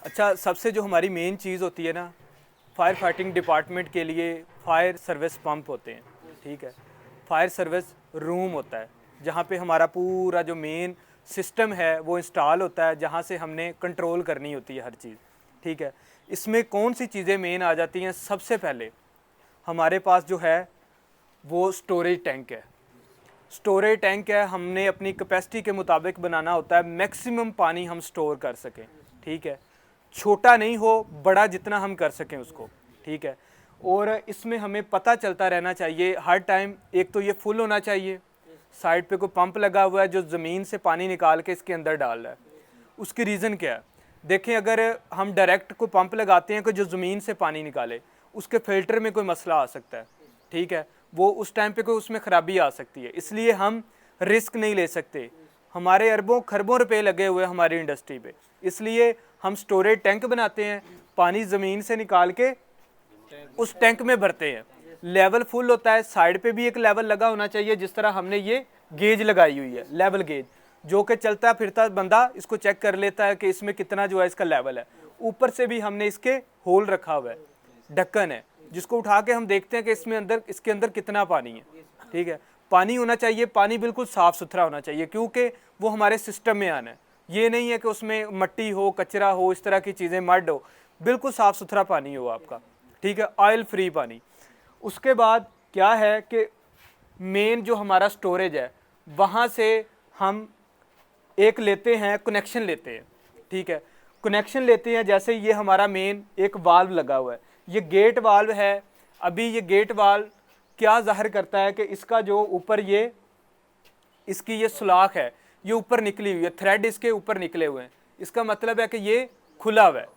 अच्छा, सबसे जो हमारी मेन चीज़ होती है ना, फायर फाइटिंग डिपार्टमेंट के लिए फायर सर्विस पंप होते हैं, ठीक है। फायर सर्विस रूम होता है जहाँ पे हमारा पूरा जो मेन सिस्टम है वो इंस्टॉल होता है, जहाँ से हमने कंट्रोल करनी होती है हर चीज़, ठीक है। इसमें कौन सी चीज़ें मेन आ जाती हैं? सबसे पहले हमारे पास जो है वो स्टोरेज टैंक है। स्टोरेज टैंक है, हमने अपनी कैपेसिटी के मुताबिक बनाना होता है, मैक्सिमम पानी हम स्टोर कर सकें, ठीक है। छोटा नहीं हो, बड़ा जितना हम कर सकें उसको, ठीक है। और इसमें हमें पता चलता रहना चाहिए हर टाइम, एक तो ये फुल होना चाहिए, साइड पे कोई पंप लगा हुआ है जो ज़मीन से पानी निकाल के इसके अंदर डाल रहा है। उसकी रीज़न क्या है? देखें, अगर हम डायरेक्ट कोई पंप लगाते हैं कि जो ज़मीन से पानी निकाले, उसके फ़िल्टर में कोई मसला आ सकता है, ठीक है। वो उस टाइम पे कोई उसमें ख़राबी आ सकती है, इसलिए हम रिस्क नहीं ले सकते। हमारे अरबों खरबों रुपए लगे हुए हमारी इंडस्ट्री पे, इसलिए हम स्टोरेज टैंक बनाते हैं, पानी ज़मीन से निकाल के उस टैंक में भरते हैं। लेवल फुल होता है, साइड पे भी एक लेवल लगा होना चाहिए, जिस तरह हमने ये गेज लगाई हुई है, लेवल गेज, जो कि चलता फिरता बंदा इसको चेक कर लेता है कि इसमें कितना जो है इसका लेवल है। ऊपर से भी हमने इसके होल रखा हुआ है, ढक्कन है, जिसको उठा के हम देखते हैं कि इसके अंदर कितना पानी है, ठीक है। पानी होना चाहिए, पानी बिल्कुल साफ़ सुथरा होना चाहिए, क्योंकि वो हमारे सिस्टम में आना है। ये नहीं है कि उसमें मट्टी हो, कचरा हो, इस तरह की चीज़ें, मड हो, बिल्कुल साफ़ सुथरा पानी हो आपका, ठीक है, ऑयल फ्री पानी। उसके बाद क्या है कि मेन जो हमारा स्टोरेज है, वहाँ से हम एक लेते हैं, कनेक्शन लेते हैं, ठीक है। कनेक्शन लेते हैं, जैसे ये हमारा मेन एक वाल्व लगा हुआ है, ये गेट वाल्व है। अभी ये गेट वाल्व क्या ज़ाहिर करता है कि इसका जो ऊपर ये इसकी ये सुलाख है, ये ऊपर निकली हुई है, थ्रेड इसके ऊपर निकले हुए हैं, इसका मतलब है कि ये खुला हुआ है।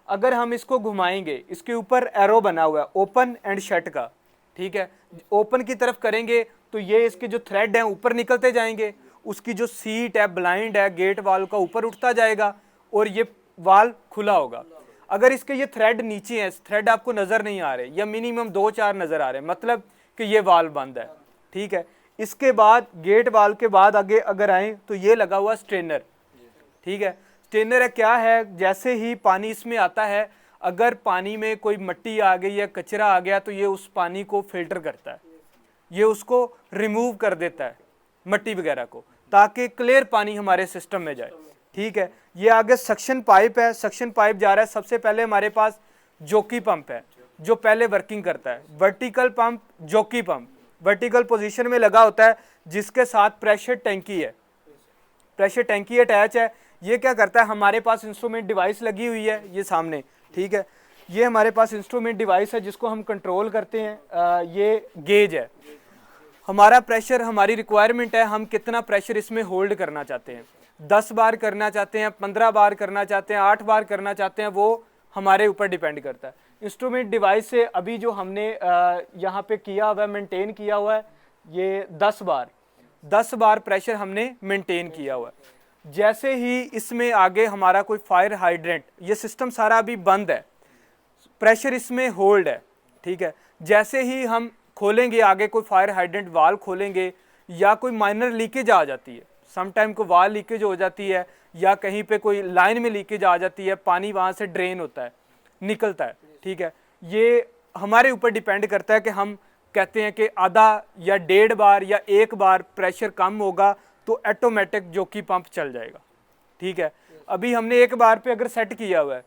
अगर हम इसको घुमाएंगे, इसके ऊपर एरो बना हुआ है ओपन एंड शट का, ठीक है। ओपन की तरफ करेंगे तो ये इसके जो थ्रेड हैं ऊपर निकलते जाएंगे, उसकी जो सीट है, ब्लाइंड है गेट वाल्व का, ऊपर उठता जाएगा और ये वाल्व खुला होगा। अगर इसके ये थ्रेड नीचे हैं, थ्रेड आपको नज़र नहीं आ रहे या मिनिमम 2-4 नज़र आ रहे हैं, मतलब कि ये वाल्व बंद है, ठीक है। इसके बाद गेट वाल्व के बाद आगे अगर आए तो ये लगा हुआ स्ट्रेनर, ठीक है। स्ट्रेनर है, क्या है, जैसे ही पानी इसमें आता है, अगर पानी में कोई मिट्टी आ गई या कचरा आ गया तो ये उस पानी को फिल्टर करता है, ये उसको रिमूव कर देता है मिट्टी वगैरह को, ताकि क्लियर पानी हमारे सिस्टम में जाए, ठीक है। ये आगे सक्शन पाइप है, सक्शन पाइप जा रहा है। सबसे पहले हमारे पास जोकी पंप है जो पहले वर्किंग करता है, वर्टिकल पंप, जोकी पंप वर्टिकल पोजीशन में लगा होता है, जिसके साथ प्रेशर टैंकी है, प्रेशर टैंकी अटैच है। ये क्या करता है, हमारे पास इंस्ट्रूमेंट डिवाइस लगी हुई है ये सामने, ठीक है। ये हमारे पास इंस्ट्रूमेंट डिवाइस है जिसको हम कंट्रोल करते हैं। ये गेज है, हमारा प्रेशर, हमारी रिक्वायरमेंट है, हम कितना प्रेशर इसमें होल्ड करना चाहते हैं, 10 बार करना चाहते हैं, 15 बार करना चाहते हैं, 8 बार करना चाहते हैं, वो हमारे ऊपर डिपेंड करता है। इंस्ट्रूमेंट डिवाइस से अभी जो हमने यहाँ पे किया हुआ है, मेंटेन किया हुआ है, ये 10 बार प्रेशर हमने मेंटेन किया हुआ है। जैसे ही इसमें आगे हमारा कोई फायर हाइड्रेंट, ये सिस्टम सारा अभी बंद है, प्रेशर इसमें होल्ड है, ठीक है। जैसे ही हम खोलेंगे आगे कोई फायर हाइड्रेंट वाल खोलेंगे, या कोई माइनर लीकेज आ जाती है, समटाइम को वाल लीकेज हो जाती है, या कहीं पे कोई लाइन में लीकेज आ जाती है, पानी वहाँ से ड्रेन होता है, निकलता है, ठीक है। ये हमारे ऊपर डिपेंड करता है कि हम कहते हैं कि आधा या 1.5 बार या 1 बार प्रेशर कम होगा तो ऑटोमेटिक जोकी पंप चल जाएगा, ठीक है। अभी हमने 1 बार पे अगर सेट किया हुआ है,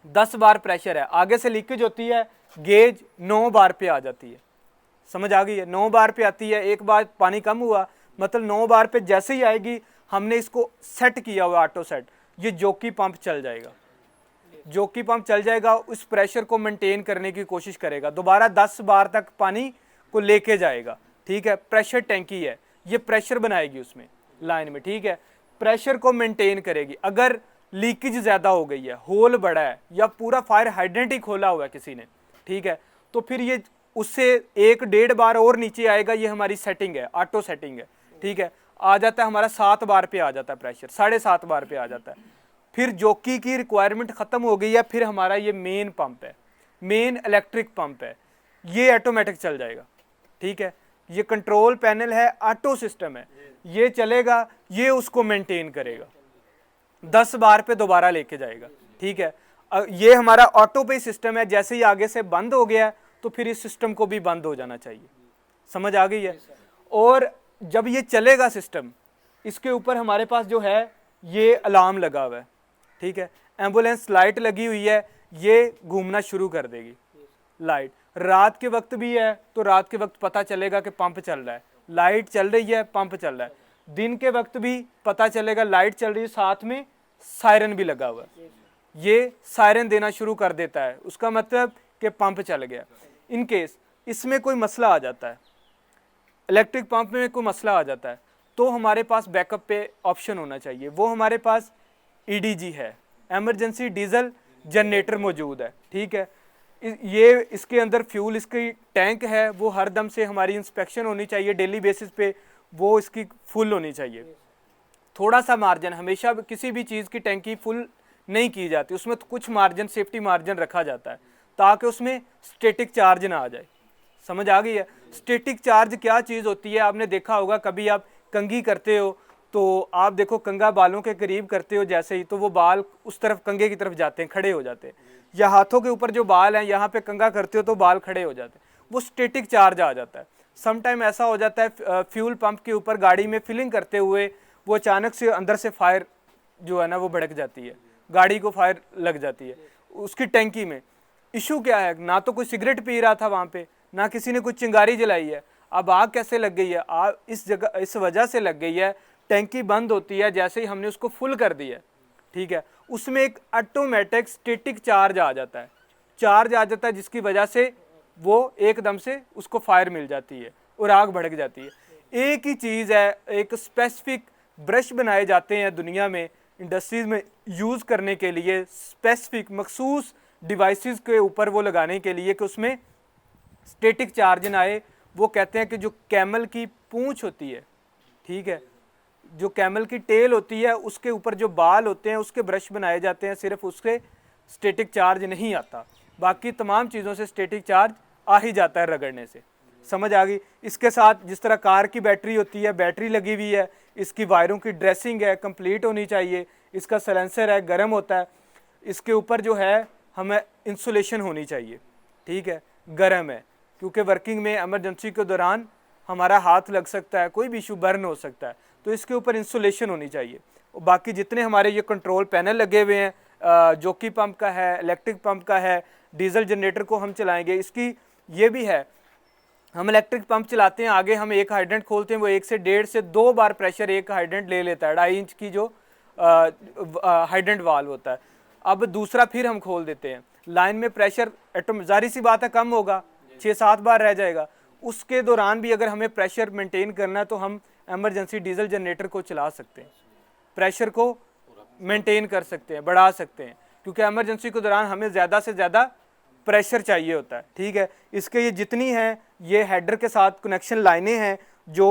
10 बार प्रेशर है, आगे से लीकेज होती है, गेज 9 बार पे आ जाती है, समझ आ गई है, 9 बार पे आती है। 1 बार पानी कम हुआ, मतलब 9 बार पे जैसे ही आएगी, हमने इसको सेट किया हुआ ऑटो सेट, ये जोकी पंप चल जाएगा, जोकी पंप चल जाएगा, उस प्रेशर को मेंटेन करने की कोशिश करेगा, दोबारा 10 बार तक पानी को लेके जाएगा, ठीक है। प्रेशर टैंकी है, ये प्रेशर बनाएगी उसमें लाइन में, ठीक है, प्रेशर को मेंटेन करेगी। अगर लीकेज ज़्यादा हो गई है, होल बड़ा है, या पूरा फायर हाइड्रेंट ही खोला हुआ है किसी ने, ठीक है, तो फिर ये उससे 1-1.5 बार और नीचे आएगा। ये हमारी सेटिंग है, ऑटो सेटिंग है, ठीक है। आ जाता है हमारा 7 बार पे आ जाता है प्रेशर, 7.5 बार पे आ जाता है। फिर जोकी की रिक्वायरमेंट ख़त्म हो गई है, फिर हमारा ये मेन पंप है, मेन इलेक्ट्रिक पंप है, ये ऑटोमेटिक चल जाएगा, ठीक है। ये कंट्रोल पैनल है, ऑटो सिस्टम है, ये चलेगा, ये उसको मेंटेन करेगा, 10 बार पे दोबारा लेके जाएगा, ठीक है। ये हमारा ऑटो पे सिस्टम है, जैसे ही आगे से बंद हो गया तो फिर इस सिस्टम को भी बंद हो जाना चाहिए। समझ आ गई है। और जब ये चलेगा सिस्टम, इसके ऊपर हमारे पास जो है ये अलार्म लगा हुआ है, ठीक है। एम्बुलेंस लाइट लगी हुई है, ये घूमना शुरू कर देगी लाइट। रात के वक्त भी है तो रात के वक्त पता चलेगा कि पंप चल रहा है, लाइट चल रही है, पंप चल रहा है। दिन के वक्त भी पता चलेगा लाइट चल रही है, साथ में सायरन भी लगा हुआ है, ये सायरन देना शुरू कर देता है, उसका मतलब कि पंप चल गया। इन केस इसमें कोई मसला आ जाता है, इलेक्ट्रिक पंप में कोई मसला आ जाता है, तो हमारे पास बैकअप पे ऑप्शन होना चाहिए। वो हमारे पास ईडीजी है, एमरजेंसी डीजल जनरेटर मौजूद है, ठीक है। ये इसके अंदर फ्यूल इसकी टैंक है, वो हर दम से हमारी इंस्पेक्शन होनी चाहिए डेली बेसिस पे, वो इसकी फुल होनी चाहिए। थोड़ा सा मार्जिन, हमेशा किसी भी चीज़ की टैंकी फुल नहीं की जाती, उसमें तो कुछ मार्जिन, सेफ्टी मार्जिन रखा जाता है ताकि उसमें स्टैटिक चार्ज ना आ जाए। समझ आ गई है। स्टैटिक चार्ज क्या चीज़ होती है, आपने देखा होगा, कभी आप कंघी करते हो तो आप देखो कंघा बालों के करीब करते हो जैसे ही, तो वो बाल उस तरफ कंघे की तरफ जाते हैं, खड़े हो जाते हैं, या हाथों के ऊपर जो बाल हैं यहाँ पे कंघा करते हो तो बाल खड़े हो जाते हैं, वो स्टैटिक चार्ज आ जाता है। समटाइम ऐसा हो जाता है फ्यूल पंप के ऊपर गाड़ी में फिलिंग करते हुए वो अचानक से अंदर से फायर जो है ना वो भड़क जाती है, गाड़ी को फायर लग जाती है उसकी टैंकी में। इशू क्या है, ना तो कोई सिगरेट पी रहा था वहाँ पे, ना किसी ने कुछ चिंगारी जलाई है, अब आग कैसे लग गई है? आग इस वजह से लग गई है, टैंकी बंद होती है जैसे ही हमने उसको फुल कर दिया, ठीक है, उसमें एक ऑटोमेटिक स्टैटिक चार्ज आ जाता है, जिसकी वजह से वो एकदम से उसको फायर मिल जाती है और आग भड़क जाती है। एक ही चीज़ है, एक स्पेसिफिक ब्रश बनाए जाते हैं दुनिया में इंडस्ट्रीज में यूज़ करने के लिए, स्पेसिफिक मखसूस डिवाइसेस के ऊपर वो लगाने के लिए कि उसमें स्टैटिक चार्ज ना आए। वो कहते हैं कि जो कैमल की पूंछ होती है, ठीक है, जो कैमल की टेल होती है उसके ऊपर जो बाल होते हैं उसके ब्रश बनाए जाते हैं, सिर्फ उसके स्टैटिक चार्ज नहीं आता, बाकी तमाम चीज़ों से स्टैटिक चार्ज आ ही जाता है रगड़ने से। समझ आ गई। इसके साथ जिस तरह कार की बैटरी होती है, बैटरी लगी हुई है, इसकी वायरों की ड्रेसिंग है कंप्लीट होनी चाहिए, इसका सलेंसर है गर्म होता है, इसके ऊपर जो है हमें इंसुलेशन होनी चाहिए, ठीक है, गर्म है, क्योंकि वर्किंग में इमरजेंसी के दौरान हमारा हाथ लग सकता है, कोई भी इशू बर्न हो सकता है, तो इसके ऊपर इंसुलेशन होनी चाहिए। और बाकी जितने हमारे ये कंट्रोल पैनल लगे हुए हैं, जोकी पंप का है, इलेक्ट्रिक पंप का है, डीजल जनरेटर को हम चलाएंगे, इसकी ये भी है, हम इलेक्ट्रिक पंप चलाते हैं, आगे हम एक हाइड्रेंट खोलते हैं, वो 1 से 1.5 से 2 बार प्रेशर एक हाइड्रेंट ले लेता है, 2.5 इंच की जो हाइड्रेंट वाल्व होता है। अब दूसरा फिर हम खोल देते हैं, लाइन में प्रेशर जाहिर सी बात है कम होगा, 6-7 बार रह जाएगा, उसके दौरान भी अगर हमें प्रेशर मेंटेन करना है तो हम एमरजेंसी डीजल जनरेटर को चला सकते हैं, प्रेशर को मेंटेन कर सकते हैं, बढ़ा सकते हैं, क्योंकि एमरजेंसी के दौरान हमें ज़्यादा से ज़्यादा प्रेशर चाहिए होता है, ठीक है। इसके ये जितनी हैं ये हेडर के साथ कनेक्शन लाइनें हैं जो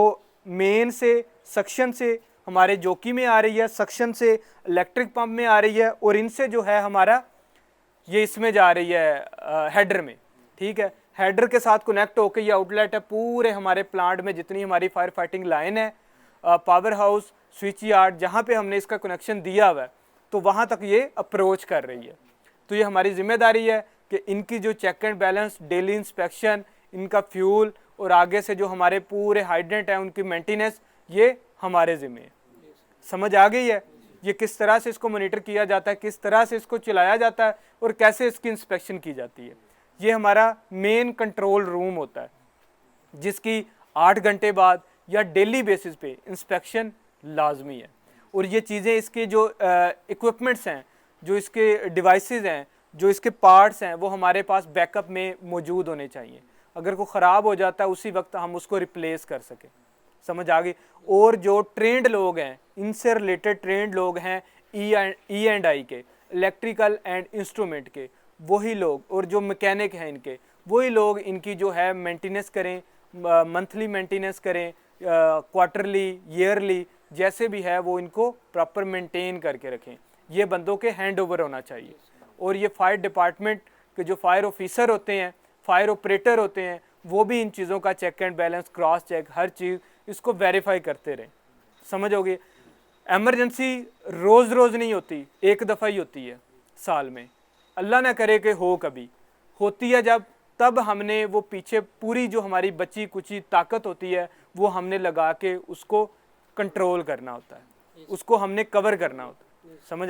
मेन से सक्शन से हमारे जोकी में आ रही है, सक्शन से इलेक्ट्रिक पंप में आ रही है, और इनसे जो है हमारा ये इसमें जा रही है हेडर में, ठीक है। हेडर के साथ कनेक्ट होकर ये आउटलेट है पूरे हमारे प्लांट में, जितनी हमारी फायर फाइटिंग लाइन है, पावर हाउस, स्विच यार्ड, जहाँ पे हमने इसका कनेक्शन दिया हुआ है तो वहाँ तक ये अप्रोच कर रही है। तो ये हमारी जिम्मेदारी है कि इनकी जो check and balance, daily inspection, इनका फ्यूल और आगे से जो हमारे पूरे हाइड्रेंट हैं उनकी मेंटेनेंस, ये हमारे ज़िम्मे है। समझ आ गई है। ये किस तरह से इसको मॉनिटर किया जाता है, किस तरह से इसको चलाया जाता है और कैसे इसकी इंस्पेक्शन की जाती है। ये हमारा मेन कंट्रोल रूम होता है जिसकी 8 घंटे बाद या डेली बेसिस पे इंस्पेक्शन लाजमी है। और ये चीज़ें, इसके जो इक्विपमेंट्स हैं, जो इसके डिवाइसेस हैं, जो इसके पार्ट्स हैं, वो हमारे पास बैकअप में मौजूद होने चाहिए। अगर कोई ख़राब हो जाता है उसी वक्त हम उसको रिप्लेस कर सकें। समझ आ गई। और जो ट्रेंड लोग हैं, इनसे रिलेटेड ट्रेंड लोग हैं E&I के, इलेक्ट्रिकल एंड इंस्ट्रूमेंट के, वही लोग, और जो मैकेनिक हैं इनके, वही लोग इनकी जो है मेंटेनेंस करें, मंथली मेंटेनेंस करें, क्वार्टरली, ईयरली, जैसे भी है वो इनको प्रॉपर मेंटेन करके रखें। ये बंदों के हैंड ओवर होना चाहिए। और ये फायर डिपार्टमेंट के जो फायर ऑफिसर होते हैं, फायर ऑपरेटर होते हैं, वो भी इन चीज़ों का check and balance, cross check, हर चीज़ इसको वेरीफाई करते रहें। समझोगे। एमरजेंसी रोज़ रोज़ नहीं होती, एक दफ़ा ही होती है। साल में, अल्लाह ना करे कि हो कभी, होती है जब, तब हमने वो पीछे पूरी जो हमारी बची कुची ताकत होती है वो हमने लगा के उसको कंट्रोल करना होता है, उसको हमने कवर करना होता है। समझ आ